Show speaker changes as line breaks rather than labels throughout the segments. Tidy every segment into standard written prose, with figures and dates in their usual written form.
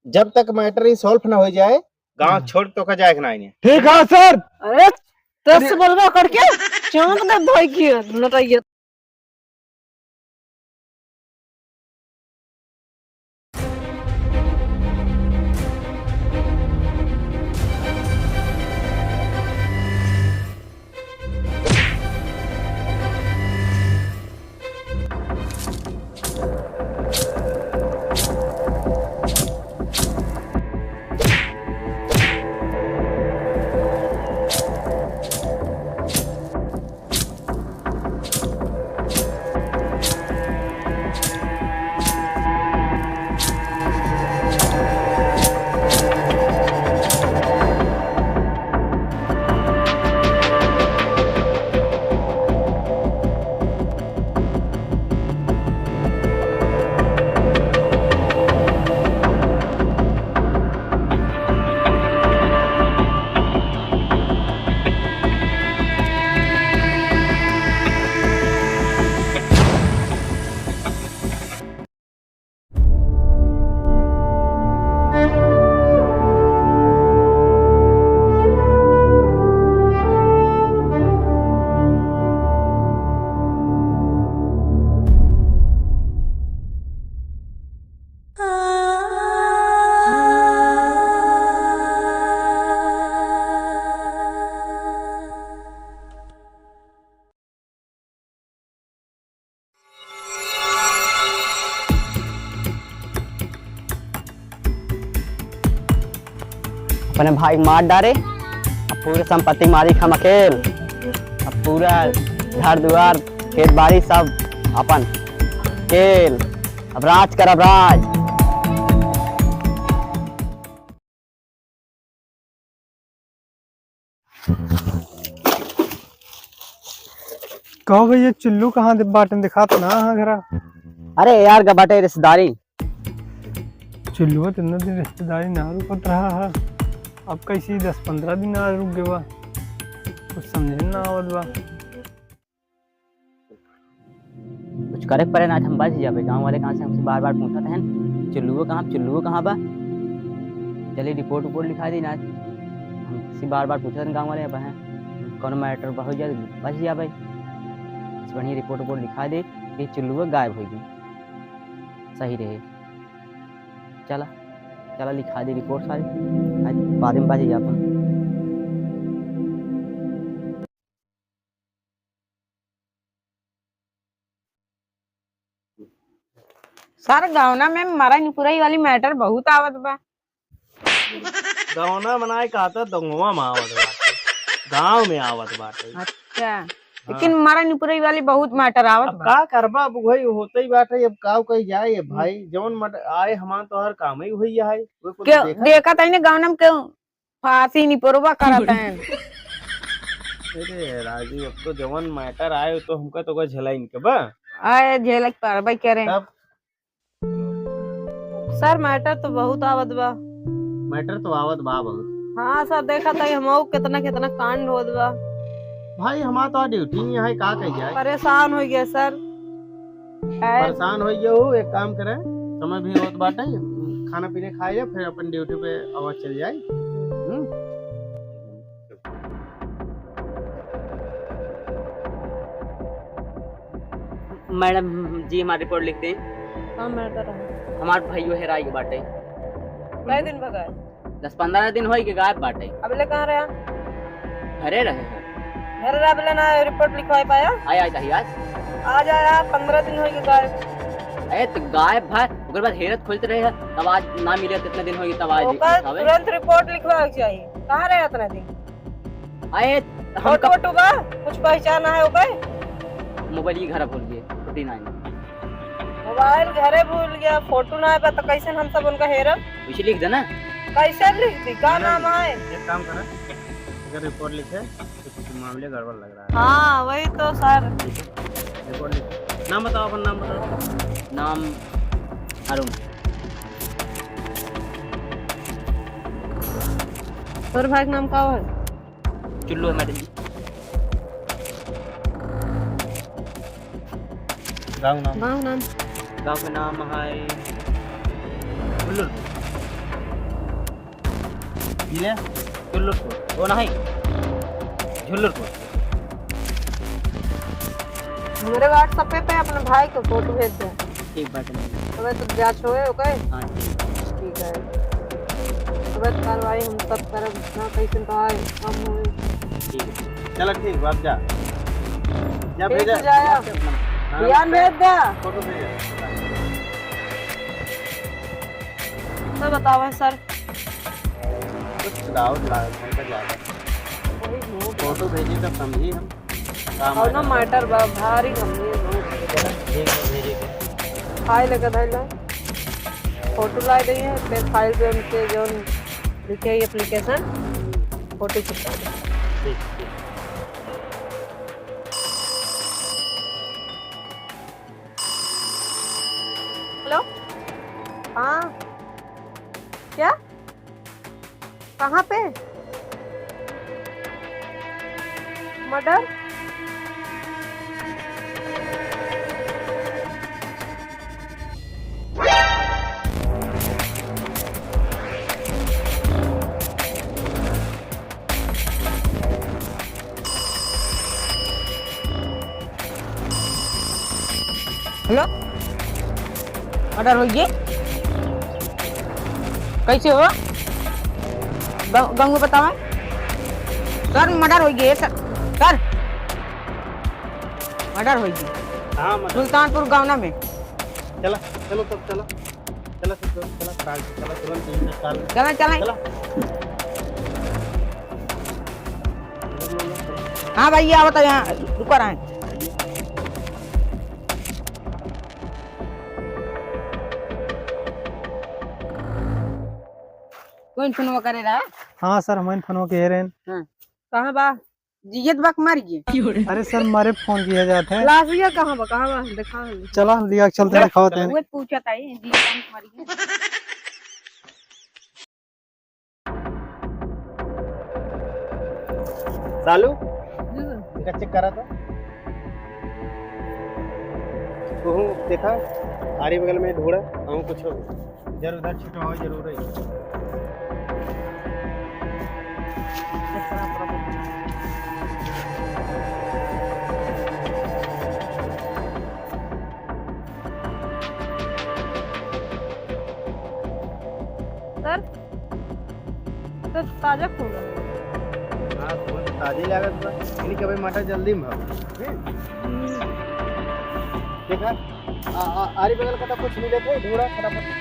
जब तक मैटर ही सॉल्व ना हो जाए गांव छोड़ तो का जाए ना इन्हें।
ठीक है सर।
अरे दस बोलबा करके चांद दे धोई की लटाइए।
अपने भाई मार डाले, अब पूरी संपत्ति मारी हम अकेल। अब पूरा घर द्वार खेत बाड़ी सब अपन अकेल। अब राज कर, अब राज।
कहो भैया चुल्लू कहाँ बाटन दिखाता ना हाँ घरा।
अरे यार का बाटे रिश्तेदारी।
चुल्लू तो दिन रिश्तेदारी ना रुकत रहा है। अब कैसी 10-15 दिन ना रुक गए बा, कुछ समझे ना आवत बा।
कुछ करे पड़े ना, आज हम बच जाबे। गांव वाले कहाँ से हमसे बार बार पूछा था चुल्लू कहाँ बा। चलिए रिपोर्ट लिखा दी ना। हमसे बार बार पूछा था गांव वाले अब हैं कौन मैटर हो जाए बच जा भाई। बढ़िया रिपोर्ट लिखा दे कि चुल्लू गायब हो गई, सही रहे। चला चला लिखा दी रिपोर्ट सारी, आज बाद में बच जा अपन।
सर गावना में मारा निपुराई वाली मैटर बहुत आवत बा।
गौना बनाए कहता दंगवा में आवत बाटे, गांव में आवत बाटे।
अच्छा लेकिन मारा निपुराई वाली बहुत मैटर आवत
अब
बा।
का करबा अब भाई होते ही बाटे। अब का कही जाए भाई जौन मट आए हमान तो हर काम ही हुई है। कोई कुछ
क्यों
देखा
देखा था इन्हें गावना में क्यों फांसी निपुरवा करता है।
अरे राजू अब तो जवन मैटर आए तो हमका तो झेला इनके बा।
आए झेलक पर भाई कह रहे हैं।
तब
सर मैटर तो बहुत आवत बा।
मैटर तो आवत बा बहुत।
हाँ सर देखा था हम कितना कितना कांड होत बा।
भाई हमारा तो ड्यूटी नहीं है, का कही जाए।
परेशान हो गया सर।
परेशान हो गए हो, एक काम करे समय भी होत बाटे, खाना पीने खाए फिर अपन ड्यूटी पे आवाज चल जाए।
मैडम जी हमारी रिपोर्ट लिख दें।
हाँ मैटर है।
हमारे भाइयों हेराई के बाटे
कई दिन बगैर
10-15 दिन होई के गायब बाटे।
अब ले कहाँ रहा
घरे रहे हैं।
घर राबले ना रिपोर्ट लिखवाई पाया।
आया आज
आज आया 15 दिन हो गए गायब।
अरे तो गायब भाई ओकर बाद हेरत खोलते रहे है, तब आज ना मिले कितने दिन होई तब आज
ओकर
दिखावे।
तुरंत रिपोर्ट लिखवा चाहिए। कहाँ रहे इतना दिन।
आए हम
फोटो वोटो बा कुछ पहचान है ओकर।
मोबाइल ही घर भूल गए 49
मोबाइल घरे भूल गया, फोटो ना है तो कैसे हम सब उनका हेरा।
इसे लिख देना।
कैसे लिख दी, क्या नाम है।
एक काम करा अगर रिपोर्ट लिखे कुछ मामले गड़बड़ लग रहा है।
हाँ वही तो सर।
रिपोर्ट लिखे, नाम बताओ अपन नाम बताओ।
नाम अरुण।
तोर भाई का नाम का है।
चुल्लू है मैडम जी।
गाँव नाम
गाँव नाम
गाँव का नाम है
बुल्लुल। जिले झुल्लुरपुर वो नहीं झुल्लुरपुर।
मेरे व्हाट्सएप पे अपने भाई को फोटो भेज दे।
ठीक बात है।
तबे तो जांच होए ओके।
हाँ
ठीक है। तबे कार्रवाई हम सब करब ना कैसे तो आए हम होए।
ठीक है चलो ठीक बात जा
ठीक
भेजा
है, जाया।
हाँ,
ध्यान भेज दे।
फोटो भेजा
तो बताओ सर।
कुछ डाउट लागत है ज्यादा फोटो भेजी तब समझी हम काम
और ना
आएगा।
मैटर भारी गंभीर बहुत।
चलो ठीक है भेजेंगे।
फाइल लेकर धैल फोटो ला रही है फिर फाइल पे उनके जो लिखे एप्लीकेशन फोटो चिपका दे।
ठीक ठीक
हेलो हाँ क्या कहाँ पे मर्डर
हेलो ऑर्डर हो गए कैसे हो गाँव में बताओ सर मर्डर हो गए सर सर मर्डर हो गई
हाँ मतलब
सुल्तानपुर गाँव में
चला चलो तब चला चला चला चला चला तुरंत यहीं से चल
चलें चलें
चला
हाँ भैया आओ तो यहाँ रुको रहे कौन फोन करे रहा है
हाँ सर हमारे फोन के रहे
कहाँ बा
जियत बक मर गए
अरे सर हमारे फोन किया जाते हैं
लाश भैया कहाँ बा दिखा
चला लिया चलते दिखाते हैं
वो पूछा था ये जियत मर गए
सालू इनका चेक करा था तो देखा आरी बगल में ढूंढा हम कुछ इधर उधर छिटवा हो जरूर है
सर तो ताजा खून है।
हाँ तो ताजी लागत बा इन्हीं के भाई मटर जल्दी में भाव देखा आरी बगल का तो कुछ मिले थे ढूंढा फटाफट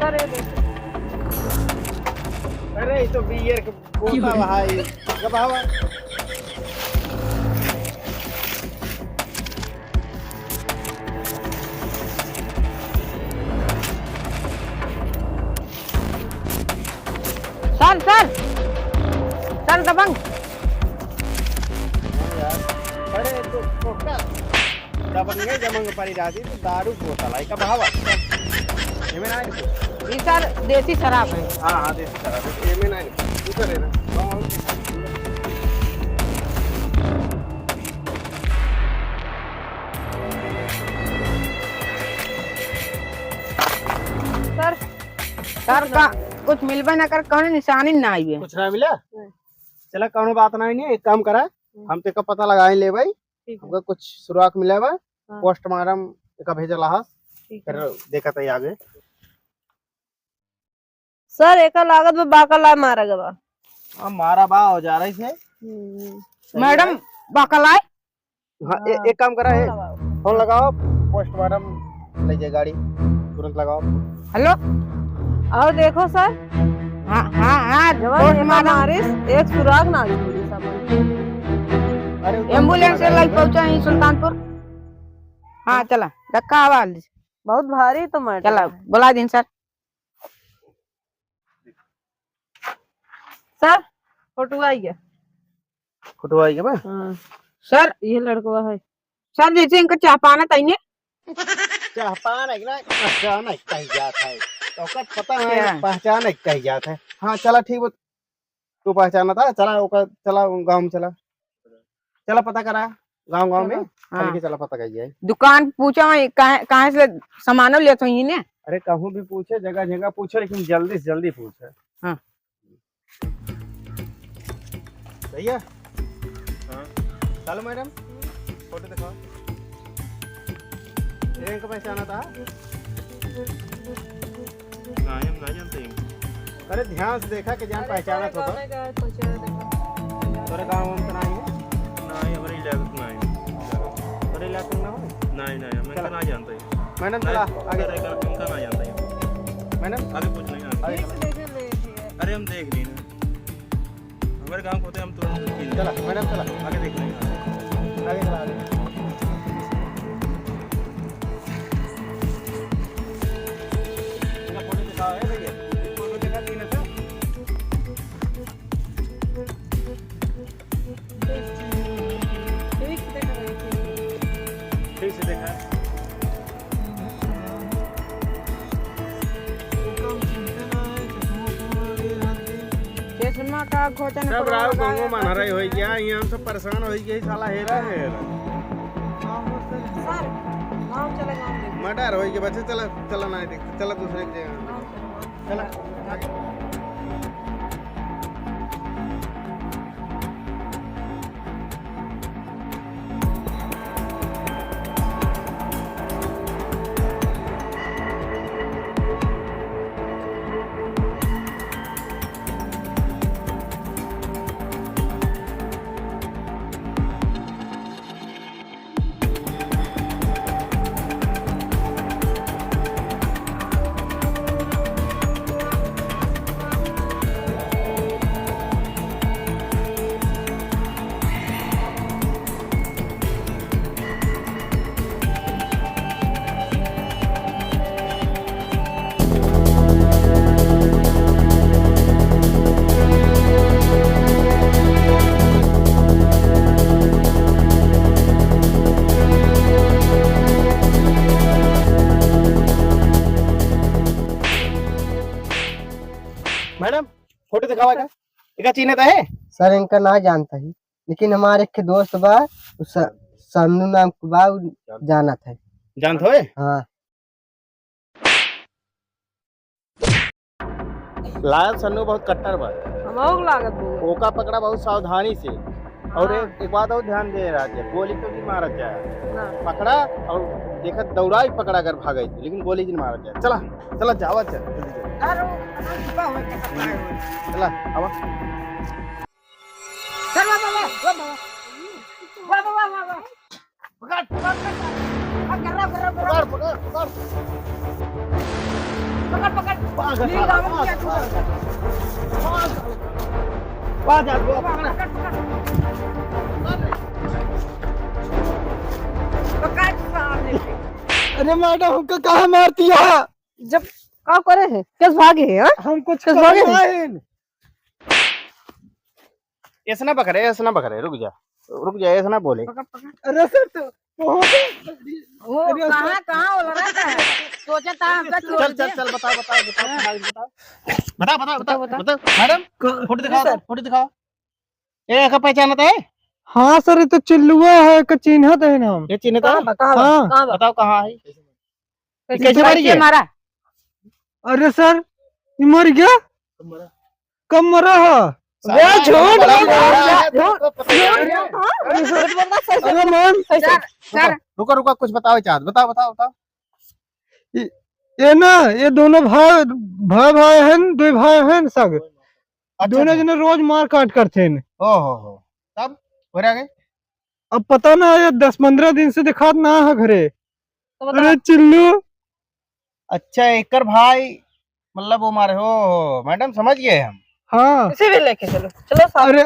सर ये देखो
अरे ये तो बियर के बोतल भाई कब आवा
सर सर सर दबंग
अरे तो कोटा दबंगे जमंग पड़ी जाती तो दारू बोतल है कब आवा ये में ना
ये सर देसी शराब है
हाँ हाँ देख करा ये में ना ऊपर है ना
सर
सर का कुछ मिलबे ना कर कौन निशानी ना आई है
कुछ ना मिला चला कौनो बात नहीं एक काम करा हम ते का पता लगाए ले भाई
ठीक है
हमका कुछ सुराग मिला बा
हाँ।
पोस्टमार्टम का भेजला हा
ठीक
फिर
है
देखा था आगे
सर एक लागत में बाका ला मारा गवा
अब मारा बा हो जा रही से
मैडम बकलाए
हाँ एक काम करा है फोन लगाओ पोस्टमार्टम ले जाए गाड़ी तुरंत लगाओ
हेलो
और देखो सर
हाँ हाँ हाँ
जवान
पोस्टमार्टम
मारिस एक सुराग ना मिली सब
अरे
एम्बुलेंस से लग पहुंचा ही सुल्तानपुर हाँ चला रखा आवाज
बहुत भारी तो मैटर
चला बुला दिन सर
सर फोटो आई है
फोटो आई बा
हाँ
सर
ये लड़का है
सर जैसे इनका चाह पाना चाहिए
पहचान है ना पहचान है कहीं जात है तो का पता है
क्या?
पहचान है कहीं जात है हाँ चला ठीक तू पहचाना था, चला ओका, चला गांव में, चला चला पता करा गांव में।
हाँ।
चल के चला पता करिए।
दुकान पूछा वहीं कहाँ से सामान ले तो ही ने।
अरे कहूँ भी पूछे, जगह जगह पूछे, लेकिन जल्दी से जल्दी पूछे।
हाँ।
भैया, हाँ चलो मैडम, फोटो दिखाओ। इनका पहचाना था?
नहीं, हम नहीं जानते हैं।
अरे ध्यान से देखा कि जान पहचाना तो था। तोरे गाँव में तो नहीं है?
नहीं, हमारे इलाके में नहीं।
तोरे इलाके में ना हो?
नहीं, हम इनका नहीं जानते हैं।
मैडम चला आगे।
इनका नहीं जानते हैं।
मैडम
आगे कुछ नहीं जानते। अरे हम देख लिए ना, हमारे गाँव होते हम तुरंत।
चला मैडम, चला
आगे देख लेंगे।
आगे, चला आगे। फोटो दिखाओ है भैया, फोटो दिखा तीन था। ठीक से देखा।
चश्मा का खोचन
सब राव गंगो मन हराई होई गया, यहाँ हम सब परेशान होई गए, साला हेरा मर्डर होई के बच्चे। चला चला ना देख, चला दूसरे की जगह, चला आगे। मैडम फोटो दिखावा का, इका चिन्हता है?
सर इनका ना जानता ही, लेकिन हमारे एक दोस्त बा, सामने नाम के बा, जाना था।
जानत होए?
हाँ।
लाल सन्नू बहुत कट्टर बा,
हम लागत बो।
ओका पकड़ा बहुत सावधानी से। और एक बात और ध्यान दे रहा है, गोली तो नहीं मारा जाए।
ना
पकड़ा और देखा दौड़ा ही पकड़ा कर भागा, लेकिन गोली नहीं मारा जाए। चला चला जावा, चल जल्दी चल। चला आवा।
चल बाबा पकड़ पकड़
पकड़ पकड़ पकड़
पकड़ पकड़
ली लावा क्या तू? आ जा वो पकड़
पकड़ सामने।
अरे मैडम हमको कहाँ मारती है?
जब का करे है किस भागे है? हाँ?
हम कुछ
किस भागे है?
ऐसा ना पकड़े, रुक जा, ऐसा ना बोले।
अरे सर तो
वो कहाँ बोल रहा है? सोचा था हमका छोड़
चल
दे।
चल चल बता मैडम, फोटो दिखाओ। ए का पहचानता है?
हाँ सर, ये तो चिल्लुआ है का चिन्हत है नाम।
ये चिन्हता है?
हाँ
बताओ कहाँ है?
कैसे मारी है? मारा
अरे सर ये मर गया, कब मरा है?
झूठ
अरे मैम
सर
रुको कुछ बताओ, चाँद बताओ।
ये ना, ये दोनों भाई हैं, दो भाई हैं सग। दोनों जने रोज मार काट करते हैं।
ओहो तब हो रहा है?
अब पता ना, ये 10-15 दिन से दिखात ना है घरे। अरे चिल्लू,
अच्छा एकर भाई मतलब वो मारे हो। मैडम समझ गए हम।
हाँ
इसे भी लेके चलो साथ।
अरे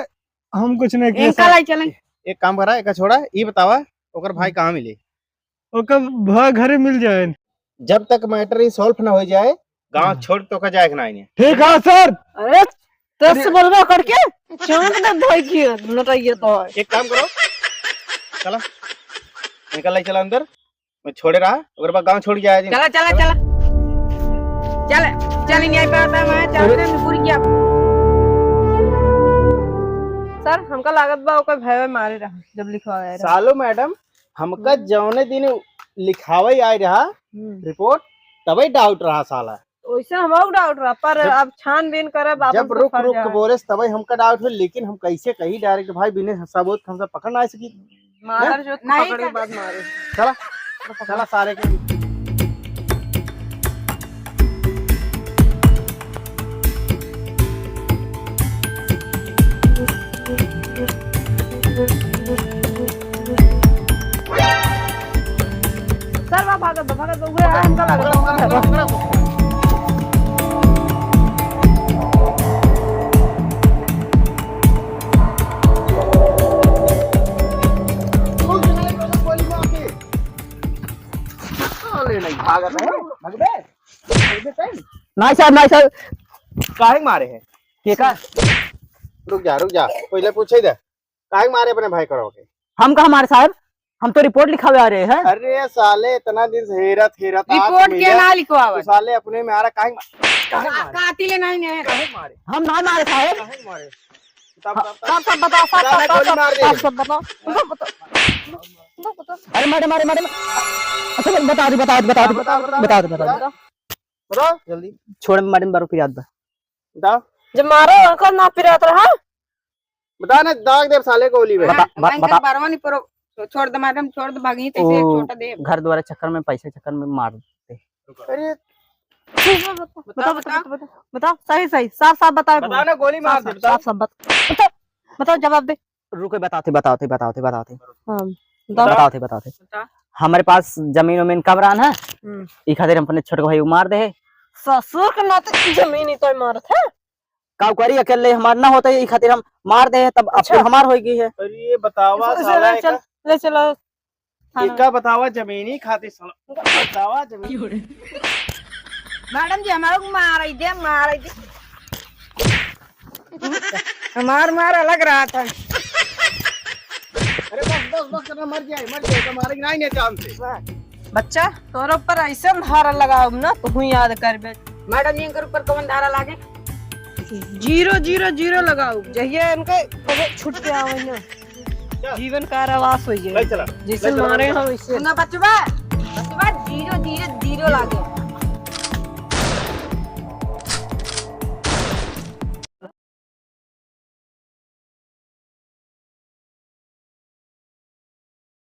हम कुछ नहीं किए
इनका
सर।
लाई चलें।
एक काम करा, एक छोड़ा, ये बतावा ओकर भाई कहाँ मिले?
ओकर भाई घरे मिल जाए।
जब तक मैटर सॉल्व ना हो जाए, गांव छोड़ तो का जाए ना।
ठीक है सर।
अरे दस बोलवा करके चांद ना धोई की लटाइए तो
एक काम करो, चला निकल चला अंदर, मैं छोड़े रहा, अगर बात गांव छोड़ जाए।
चला चल नहीं पाता मैं, चलते हैं पूरी क्या
लागत बा ओकर भय मारे रहा जब लिखवाया रहा।
सालो मैडम हमका जौने दिन लिखावे आए रहा रिपोर्ट तभी डाउट रहा साला।
वैसे हमको डाउट रहा पर अब छानबीन करब आपन
जब
से
रुक
फर्ज
रुक
है।
बोले तभी हमका डाउट हुआ, लेकिन हम कैसे कही डायरेक्ट भाई बिना सबूत हमसे पकड़ ना सकी।
मार जो
नहीं
पकड़ के बाद मारे।
चला चला सारे के
सर वहाँ भागत उहे आ हमका लागत।
नहीं साहब नहीं साहब
काहे मारे हैं?
के का
रुक जा पहले पूछे दे काहे मारे अपने भाई करोगे?
हम कहा हमारे साहब, हम तो रिपोर्ट लिखावे आ रहे हैं।
अरे साले इतना दिन से हेरत
रिपोर्ट के ना लिखवावा
तो साले अपने में आ रहा काहे मारे?
कातिले नहीं है
काहे मारे?
हम नहीं मारे साहब।
काहे मारे? बता
सब बताओ
साले गोली मार दे।
सब बताओ।
अरे मैडम मैडम मैडम अच्छा बता दो
बताओ जल्दी
छोड़ मैडम बारो की याद बा।
बताओ
जब मारो अंकल ना पिरात रहा।
बता ना दाग दे साले को गोली में।
बता
बारवा नहीं परो छोड़ दे मैडम छोड़ दे भागी तैसे एक
ओ,
छोटा दे
घर द्वारा चक्कर में पैसे चक्कर में मार देते।
अरे
बताओ सही साफ बताओ।
बता ना गोली मार दे बताओ।
साफ बताओ जवाब दे।
रुको बताते
हाँ
बताते हमारे पास जमीन वमीन कबरान है ई खातिर हम अपने छोटे भाई को मार दे है।
ससुर के नाते जमीन ही तो मारत है।
काऊ करी अकेले हमार ना होता ई खातिर हम मार दे है तब अब
अच्छा।
फिर हमार होगी है।
अरे ये बतावा साला
चल ले चलो
एका बतावा जमीनी खातिर साला बतावा जमीन।
मैडम जी हमारे को मार दे हमार अलग रहा था।
अरे बस करना मर जाए तो मारेगी नहीं चांद से।
बच्चा तोरे ऊपर ऐसे धारा लगाओ ना तू याद करबे।
मैडम जी के ऊपर कौन धारा लागे?
000 लगाओ जहिया इनके कबे छूट के आवे ना जीवन कारावास हो जाए।
चला
जैसे मारे हो वैसे
ना बचवा 000 लागे।